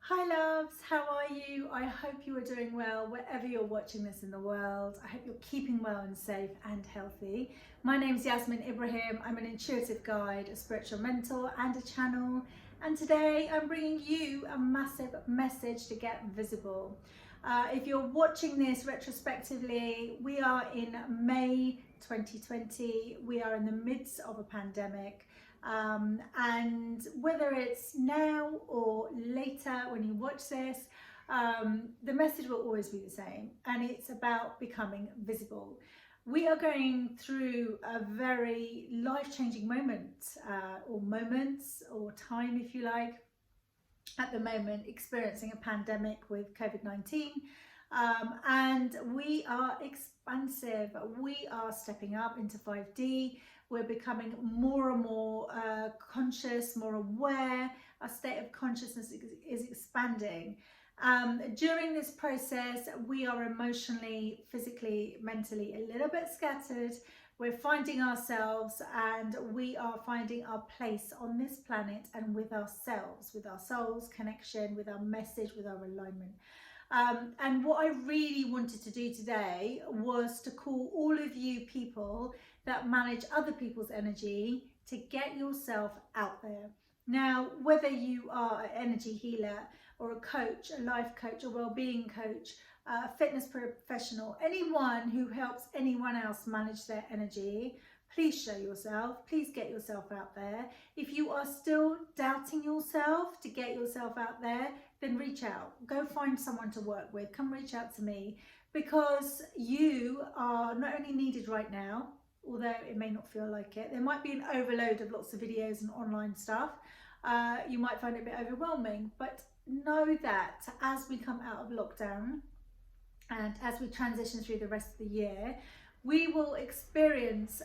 Hi loves, how are you? I hope you are doing well wherever you're watching this in the world. I hope you're keeping well and safe and healthy. My name is Yasmin Ibrahim. I'm an intuitive guide, a spiritual mentor and a channel. And today I'm bringing you a massive message to get visible. If you're watching this retrospectively, we are in May 2020. We are in the midst of a pandemic. And whether it's now or later when you watch this, the message will always be the same, and it's about becoming visible. We are going through a very life-changing moment, or moments, or time if you like, at the moment, experiencing a pandemic with COVID-19. And we are expansive, we are stepping up into 5D, we're becoming more and more conscious, more aware, our state of consciousness is expanding. During this process, we are emotionally, physically, mentally a little bit scattered. We're finding ourselves and we are finding our place on this planet and with ourselves, with our soul's connection, with our message, with our alignment. And what I really wanted to do today was to call all of you people that manage other people's energy to get yourself out there. Now, whether you are an energy healer or a coach, a life coach, a well-being coach, a fitness professional, anyone who helps anyone else manage their energy, please show yourself, please get yourself out there. If you are still doubting yourself to get yourself out there, then reach out, go find someone to work with, come reach out to me, because you are not only needed right now, although it may not feel like it. There might be an overload of lots of videos and online stuff. You might find it a bit overwhelming, but know that as we come out of lockdown and as we transition through the rest of the year, we will experience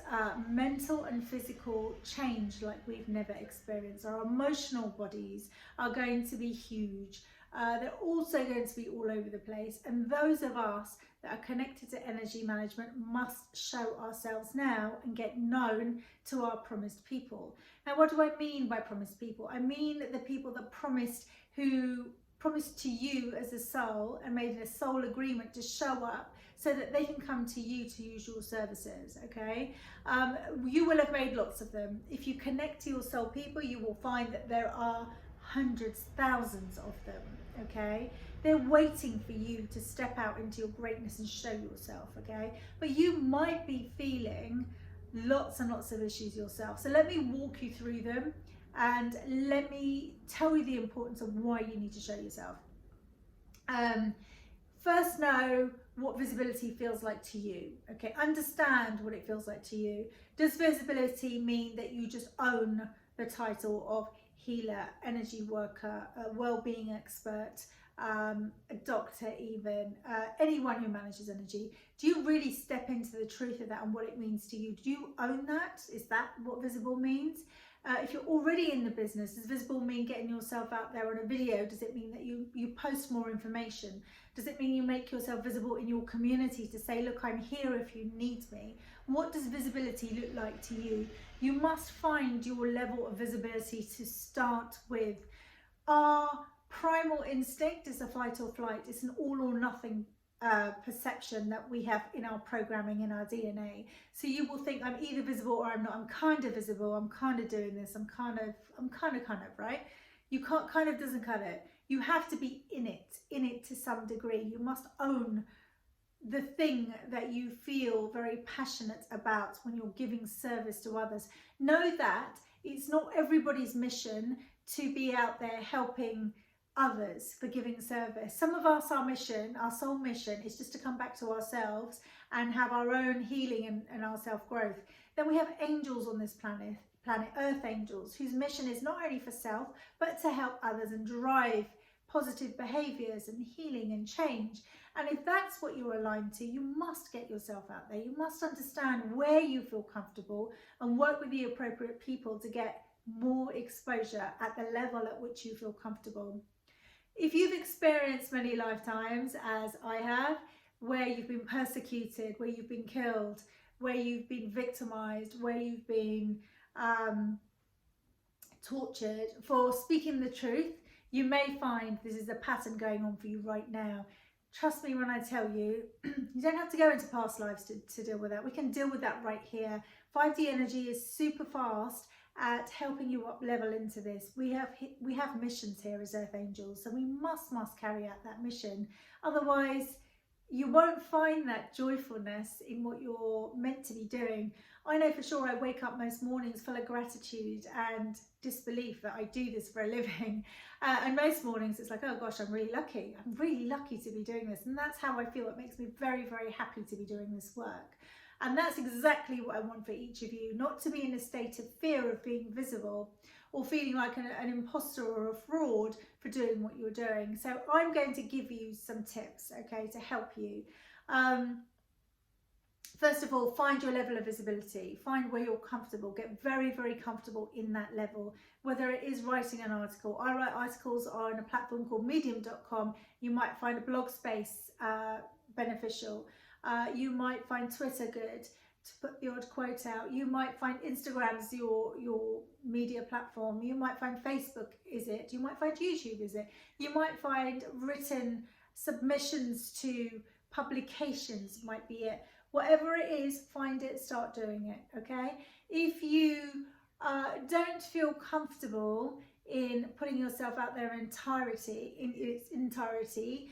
mental and physical change like we've never experienced. Our emotional bodies are going to be huge. They're also going to be all over the place. And those of us that are connected to energy management must show ourselves now and get known to our promised people. Now, what do I mean by promised people? I mean the people that who promised to you as a soul and made a soul agreement to show up so that they can come to you to use your services, okay? You will have made lots of them. If you connect to your soul people, you will find that there are hundreds, thousands of them, okay? They're waiting for you to step out into your greatness and show yourself, okay? But you might be feeling lots and lots of issues yourself. So let me walk you through them and let me tell you the importance of why you need to show yourself. First, know what visibility feels like to you. Okay, understand what it feels like to you. Does visibility mean that you just own the title of healer, energy worker, a well-being expert, a doctor even, anyone who manages energy? Do you really step into the truth of that and what it means to you? Do you own that? Is that what visible means? If you're already in the business, does visible mean getting yourself out there on a video? Does it mean that you post more information? Does it mean you make yourself visible in your community to say, look, I'm here if you need me? What does visibility look like to you? You must find your level of visibility to start with. Our primal instinct is a fight or flight. It's an all or nothing perception that we have in our programming, in our DNA. So you will think, I'm either visible or I'm not. I'm kind of visible, I'm kind of doing this, I'm kind of, right? You can't, kind of doesn't cut it. You have to be in it to some degree. You must own the thing that you feel very passionate about when you're giving service to others. Know that it's not everybody's mission to be out there helping others for giving service. Some of us, our mission, our soul mission, is just to come back to ourselves and have our own healing and our self-growth. Then we have angels on this planet earth angels, whose mission is not only for self but to help others and drive positive behaviors and healing and change. And if that's what you're aligned to, you must get yourself out there. You must understand where you feel comfortable and work with the appropriate people to get more exposure at the level at which you feel comfortable. If you've experienced many lifetimes, as I have, where you've been persecuted, where you've been killed, where you've been victimized, where you've been tortured for speaking the truth, You may find this is a pattern going on for you right now. Trust me when I tell you, you don't have to go into past lives to deal with that. We can deal with that right here. 5D energy is super fast at helping you up level into this. We have missions here as Earth Angels, so we must carry out that mission. Otherwise, you won't find that joyfulness in what you're meant to be doing. I know for sure I wake up most mornings full of gratitude and disbelief that I do this for a living. And most mornings it's like, oh gosh, I'm really lucky. I'm really lucky to be doing this. And that's how I feel. It makes me very, very happy to be doing this work. And that's exactly what I want for each of you, not to be in a state of fear of being visible or feeling like an imposter or a fraud for doing what you're doing. So I'm going to give you some tips, okay, to help you. First of all, find your level of visibility. Find where you're comfortable. Get very, very comfortable in that level. Whether it is writing an article. I write articles on a platform called medium.com. You might find a blog space beneficial. You might find Twitter good to put the odd quote out. You might find Instagram's your media platform. You might find Facebook is it. You might find YouTube is it. You might find written submissions to publications might be it. Whatever it is, find it, start doing it, okay? If you don't feel comfortable in putting yourself out there in its entirety,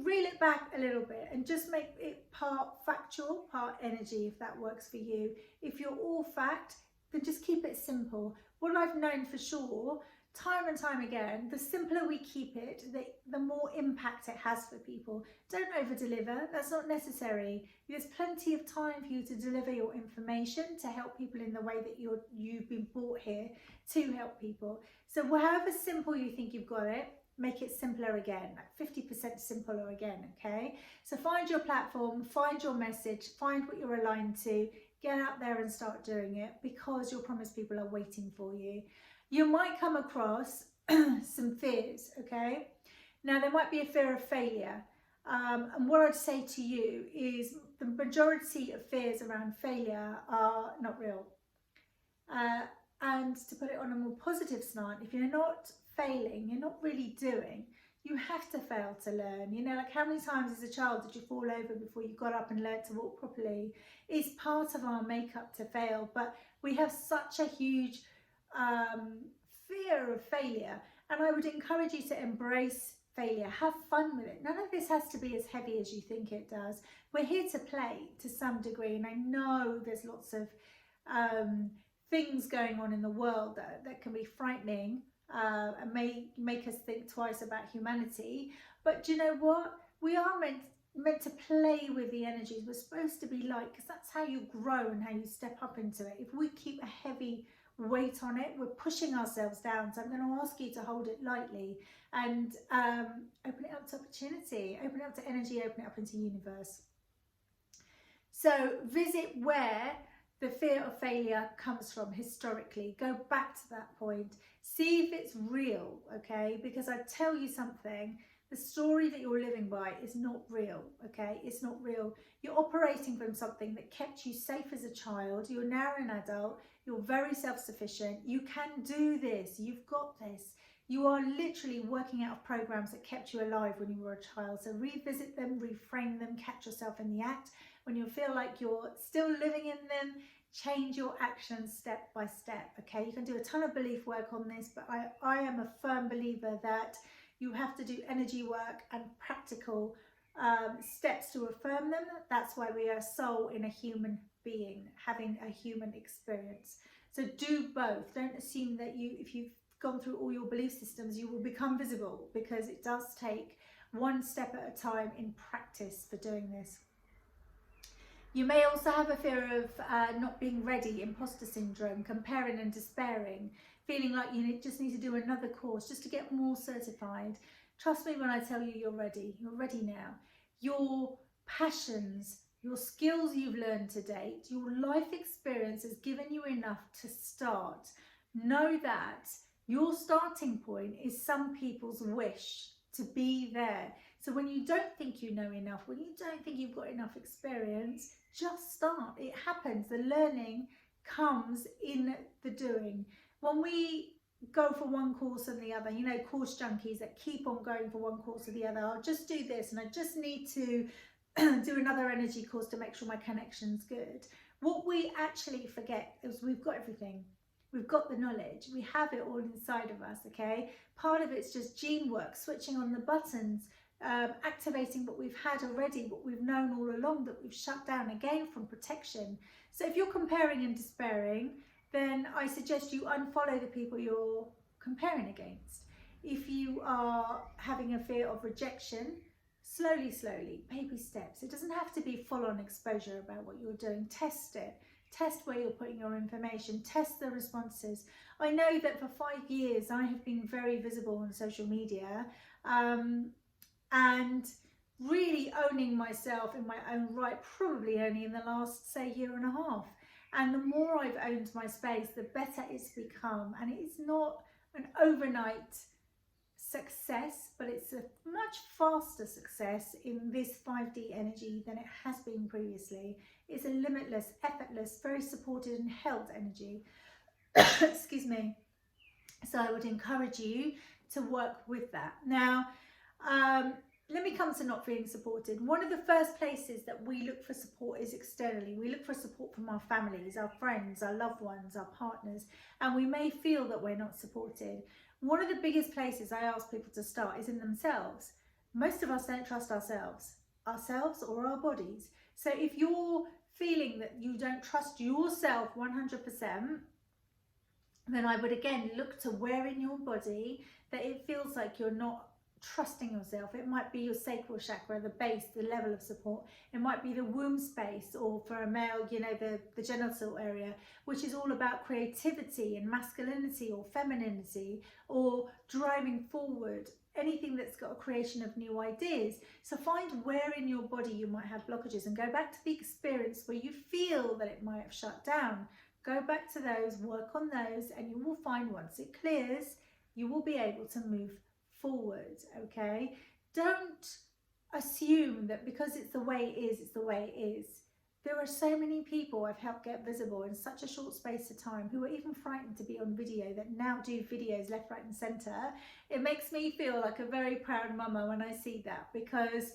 reel it back a little bit and just make it part factual, part energy, if that works for you. If you're all fact, then just keep it simple. What I've known for sure, time and time again, the simpler we keep it, the more impact it has for people. Don't over deliver, that's not necessary. There's plenty of time for you to deliver your information to help people in the way that you've been brought here to help people. So however simple you think you've got it, make it simpler again, like 50% simpler again, okay? So find your platform, find your message, find what you're aligned to, get out there and start doing it, because your promised people are waiting for you. You might come across some fears, okay? Now there might be a fear of failure. And what I'd say to you is the majority of fears around failure are not real. And to put it on a more positive slant, if you're not failing, you're not really doing, you have to fail to learn. You know, like how many times as a child did you fall over before you got up and learned to walk properly? It's part of our makeup to fail, but we have such a huge fear of failure, and I would encourage you to embrace failure. Have fun with it. None of this has to be as heavy as you think it does. We're here to play to some degree, and I know there's lots of things going on in the world that can be frightening and may make us think twice about humanity, but do you know what? We are meant to play with the energies. We're supposed to be light, because that's how you grow and how you step up into it. If we keep a heavy weight on it, we're pushing ourselves down. So I'm going to ask you to hold it lightly and open it up to opportunity, open it up to energy, open it up into universe. So visit where the fear of failure comes from historically. Go back to that point. See if it's real, okay? Because I tell you something, the story that you're living by is not real, okay? It's not real. You're operating from something that kept you safe as a child. You're now an adult. You're very self-sufficient. You can do this. You've got this. You are literally working out of programs that kept you alive when you were a child. So revisit them, reframe them, catch yourself in the act. When you feel like you're still living in them, change your actions step by step, okay? You can do a ton of belief work on this, but I am a firm believer that you have to do energy work and practical steps to affirm them. That's why we are a soul in a human being, having a human experience. So do both. Don't assume that if you've gone through all your belief systems, you will become visible, because it does take one step at a time in practice for doing this. You may also have a fear of not being ready, imposter syndrome, comparing and despairing, feeling like you just need to do another course just to get more certified. Trust me when I tell you you're ready. You're ready now. Your passions, your skills you've learned to date, your life experience has given you enough to start. Know that your starting point is some people's wish to be there. So when you don't think you know enough, when you don't think you've got enough experience, just start. It happens. The learning comes in the doing. When we go for one course and the other, you know, course junkies that keep on going for one course or the other. I'll just do this and I just need to do another energy course to make sure my connection's good. What we actually forget is we've got everything. We've got the knowledge. We have it all inside of us, okay? Part of it's just gene work, switching on the buttons, activating what we've had already, what we've known all along that we've shut down, again from protection. So if you're comparing and despairing, then I suggest you unfollow the people you're comparing against. If you are having a fear of rejection, slowly, baby steps. It doesn't have to be full-on exposure about what you're doing. Test it. Test where you're putting your information. Test the responses. I know that for 5 years I have been very visible on social media, and really owning myself in my own right, probably only in the last, say, year and a half. And the more I've owned my space, the better it's become. And it's not an overnight success, but it's a much faster success in this 5D energy than it has been previously. It's a limitless, effortless, very supported and held energy. Excuse me. So I would encourage you to work with that. Now, let me come to not feeling supported. One of the first places that we look for support is externally. We look for support from our families, our friends, our loved ones, our partners, and we may feel that we're not supported. One of the biggest places I ask people to start is in themselves. Most of us don't trust ourselves or our bodies. So if you're feeling that you don't trust yourself 100%, then I would again look to where in your body that it feels like you're not trusting yourself. It might be your sacral chakra, the base, the level of support. It might be the womb space, or for a male, you know, the genital area, which is all about creativity and masculinity or femininity, or driving forward, anything that's got a creation of new ideas. So find where in your body you might have blockages and go back to the experience where you feel that it might have shut down. Go back to those, work on those, and you will find once it clears, you will be able to move forward, okay? Don't assume that because it's the way it is, it's the way it is. There are so many people I've helped get visible in such a short space of time who are even frightened to be on video that now do videos left, right and centre. It makes me feel like a very proud mama when I see that, because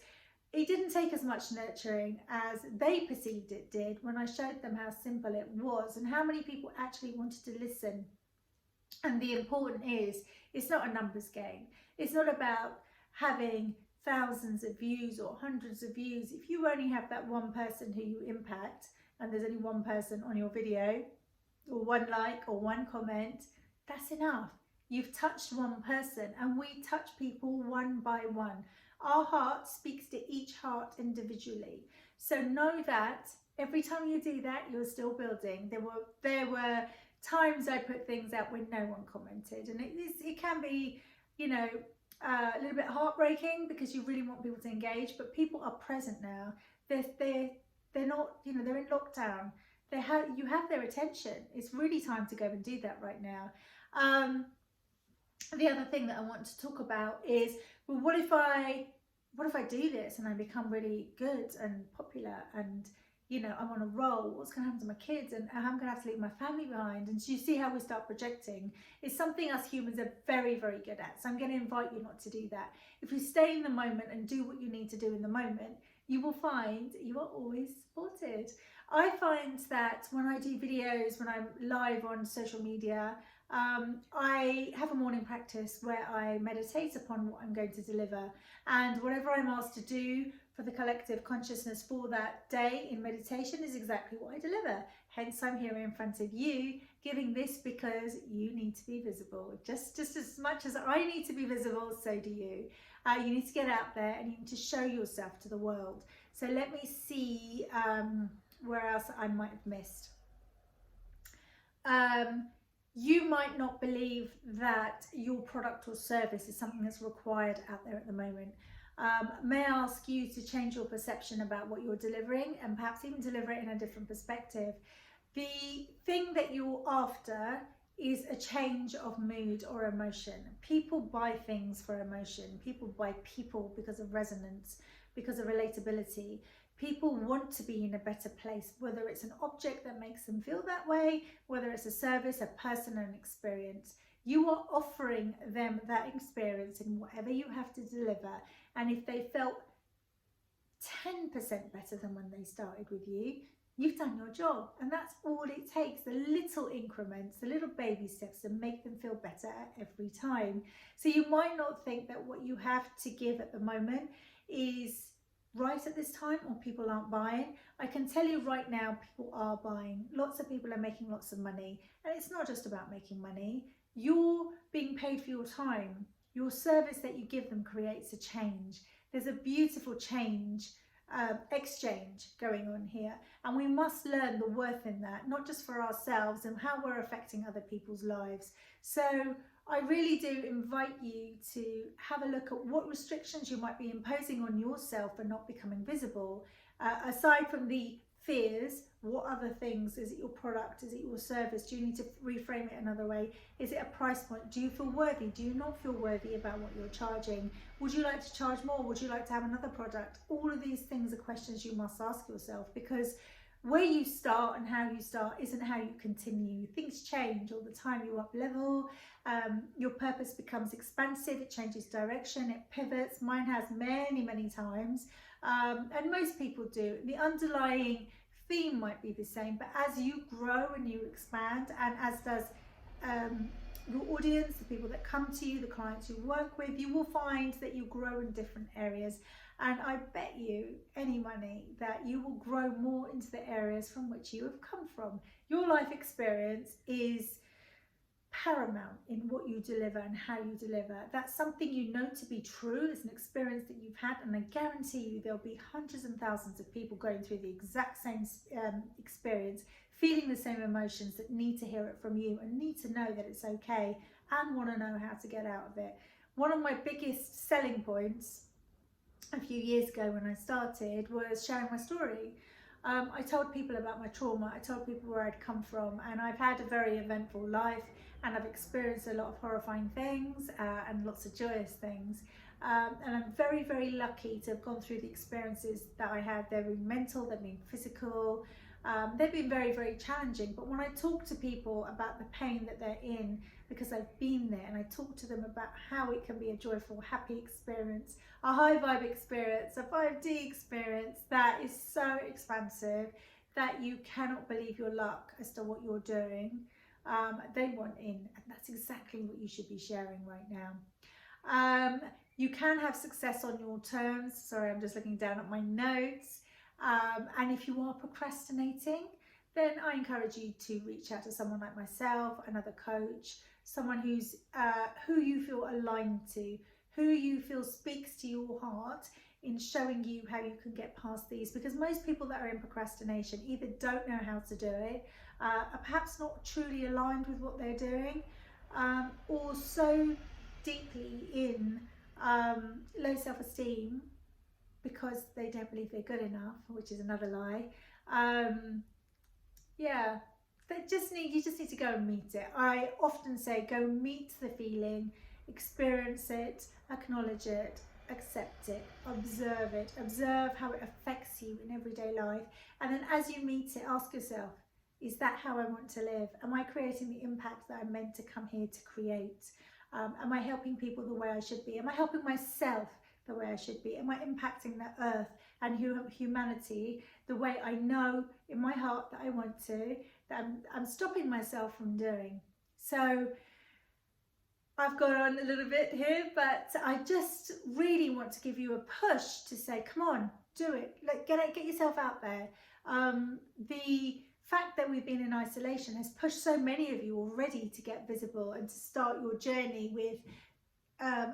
it didn't take as much nurturing as they perceived it did when I showed them how simple it was and how many people actually wanted to listen. And the important is, it's not a numbers game. It's not about having thousands of views or hundreds of views. If you only have that one person who you impact, and there's only one person on your video, or one like or one comment, that's enough. You've touched one person, and we touch people one by one. Our heart speaks to each heart individually. So know that every time you do that, you're still building. There were times I put things out when no one commented, and it can be, you know, a little bit heartbreaking because you really want people to engage, but people are present now. They're not, you know, they're in lockdown. You have their attention. It's really time to go and do that right now. The other thing that I want to talk about is, well, what if I do this and I become really good and popular and, you know, I'm on a roll? What's going to happen to my kids, and I'm going to have to leave my family behind? And so you see how we start projecting. It's something us humans are very, very good at. So I'm going to invite you not to do that. If you stay in the moment and do what you need to do in the moment, you will find you are always supported. I find that when I do videos, when I'm live on social media, I have a morning practice where I meditate upon what I'm going to deliver, and whatever I'm asked to do for the collective consciousness for that day in meditation is exactly what I deliver. Hence I'm here in front of you giving this, because you need to be visible. Just as much as I need to be visible, so do you. You need to get out there and you need to show yourself to the world. So let me see where else I might have missed. You might not believe that your product or service is something that's required out there at the moment. May I ask you to change your perception about what you're delivering, and perhaps even deliver it in a different perspective. The thing that you're after is a change of mood or emotion. People buy things for emotion. People buy people because of resonance, because of relatability. People want to be in a better place, whether it's an object that makes them feel that way, whether it's a service, a person, an experience. You are offering them that experience in whatever you have to deliver. And if they felt 10% better than when they started with you, you've done your job. And that's all it takes, the little increments, the little baby steps to make them feel better every time. So you might not think that what you have to give at the moment is right at this time, or people aren't buying. I can tell you right now, people are buying. Lots of people are making lots of money. And it's not just about making money. You're being paid for your time. Your service that you give them creates a change. There's a beautiful change, exchange going on here, and we must learn the worth in that, not just for ourselves and how we're affecting other people's lives. So I really do invite you to have a look at what restrictions you might be imposing on yourself for not becoming visible. Aside from the fears, what other things? Is it your product? Is it your service? Do you need to reframe it another way? Is it a price point? Do you feel worthy? Do you not feel worthy about what you're charging? Would you like to charge more? Would you like to have another product? All of these things are questions you must ask yourself, because where you start and how you start isn't how you continue. Things change all the time. You up level, your purpose becomes expansive, it changes direction, it pivots. Mine has many times, and most people do. The underlying theme might be the same, but as you grow and you expand, and as does your audience, the people that come to you, the clients you work with, you will find that you grow in different areas. And I bet you any money that you will grow more into the areas from which you have come from. Your life experience is paramount in what you deliver and how you deliver. That's something you know to be true. It's an experience that you've had, and I guarantee you there'll be hundreds and thousands of people going through the exact same experience, feeling the same emotions, that need to hear it from you and need to know that it's okay and want to know how to get out of it. One of my biggest selling points a few years ago when I started was sharing my story. I told people about my trauma, I told people where I'd come from, and I've had a very eventful life, and I've experienced a lot of horrifying things and lots of joyous things. And I'm very lucky to have gone through the experiences that I had. They've been mental, they've been physical, they've been very challenging. But when I talk to people about the pain that they're in, because I've been there, and I talk to them about how it can be a joyful, happy experience, a high vibe experience, a 5D experience that is so expansive that you cannot believe your luck as to what you're doing, they want in, and that's exactly what you should be sharing right now. You can have success on your terms. Sorry, I'm just looking down at my notes. And if you are procrastinating, then I encourage you to reach out to someone like myself, another coach, someone who's who you feel aligned to, who you feel speaks to your heart in showing you how you can get past these. Because most people that are in procrastination either don't know how to do it, are perhaps not truly aligned with what they're doing, or so deeply in low self-esteem because they don't believe they're good enough, which is another lie. Yeah, you just need to go and meet it. I often say go meet the feeling, experience it, acknowledge it, accept it, observe how it affects you in everyday life, and then as you meet it, ask yourself, is that how I want to live? Am I creating the impact that I'm meant to come here to create? Am I helping people the way I should be? Am I helping myself the way I should be? Am I impacting the earth and humanity the way I know in my heart that I want to, that I'm stopping myself from doing? So I've gone on a little bit here, but I just really want to give you a push to say, come on, do it. Like, get yourself out there. The fact that we've been in isolation has pushed so many of you already to get visible and to start your journey with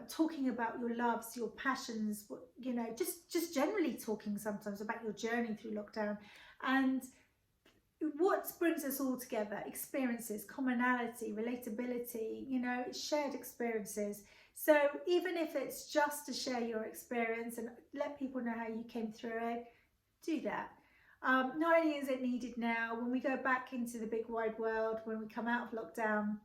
talking about your loves, your passions, you know, just generally talking sometimes about your journey through lockdown. And what brings us all together? Experiences, commonality, relatability, you know, shared experiences. So even if it's just to share your experience and let people know how you came through it, do that. Not only is it needed now, when we go back into the big wide world, when we come out of lockdown,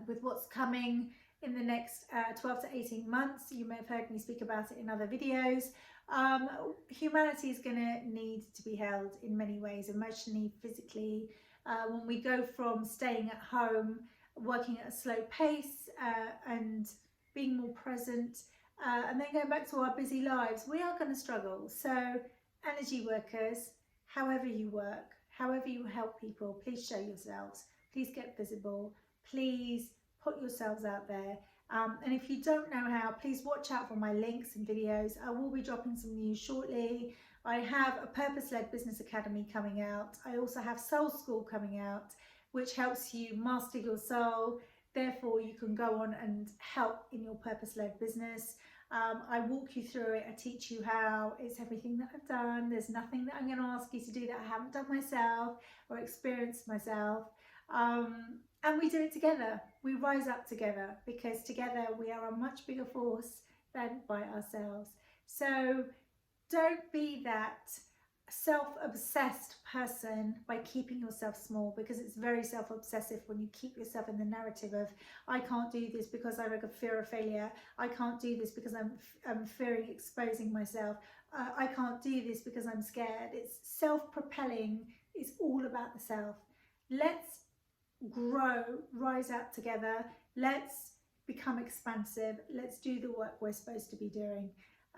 with what's coming in the next 12 to 18 months, you may have heard me speak about it in other videos. Humanity is going to need to be held in many ways, emotionally, physically. When we go from staying at home, working at a slow pace and being more present, and then going back to our busy lives, we are going to struggle. So energy workers, however you work, however you help people, please show yourselves, please get visible, please put yourselves out there. And if you don't know how, please watch out for my links and videos. I will be dropping some news shortly. I have a Purpose-Led Business Academy coming out. I also have Soul School coming out, which helps you master your soul. Therefore, you can go on and help in your purpose-led business. I walk you through it. I teach you how. It's everything that I've done. There's nothing that I'm going to ask you to do that I haven't done myself or experienced myself. And we do it together. We rise up together, because together we are a much bigger force than by ourselves. So don't be that self-obsessed person by keeping yourself small, because it's very self-obsessive when you keep yourself in the narrative of, I can't do this because I have a fear of failure, I can't do this because I'm fearing exposing myself, I can't do this because I'm scared. It's self-propelling. It's all about the self. Let's grow, rise up together, let's become expansive, let's do the work we're supposed to be doing,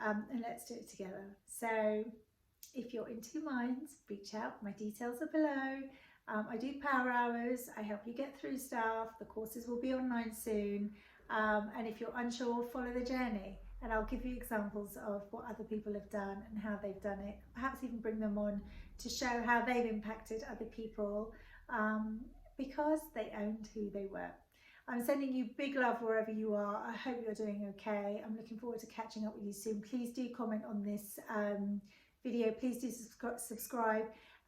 and let's do it together. So if you're in two minds, reach out. My details are below. I do power hours. I help you get through stuff. The courses will be online soon. And if you're unsure, follow the journey. And I'll give you examples of what other people have done and how they've done it. Perhaps even bring them on to show how they've impacted other people, because they owned who they were. I'm sending you big love wherever you are. I hope you're doing okay. I'm looking forward to catching up with you soon. Please do comment on this video. Please do subscribe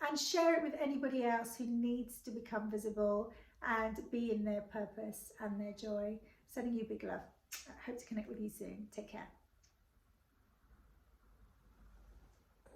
and share it with anybody else who needs to become visible and be in their purpose and their joy. Sending you big love. I hope to connect with you soon. Take care.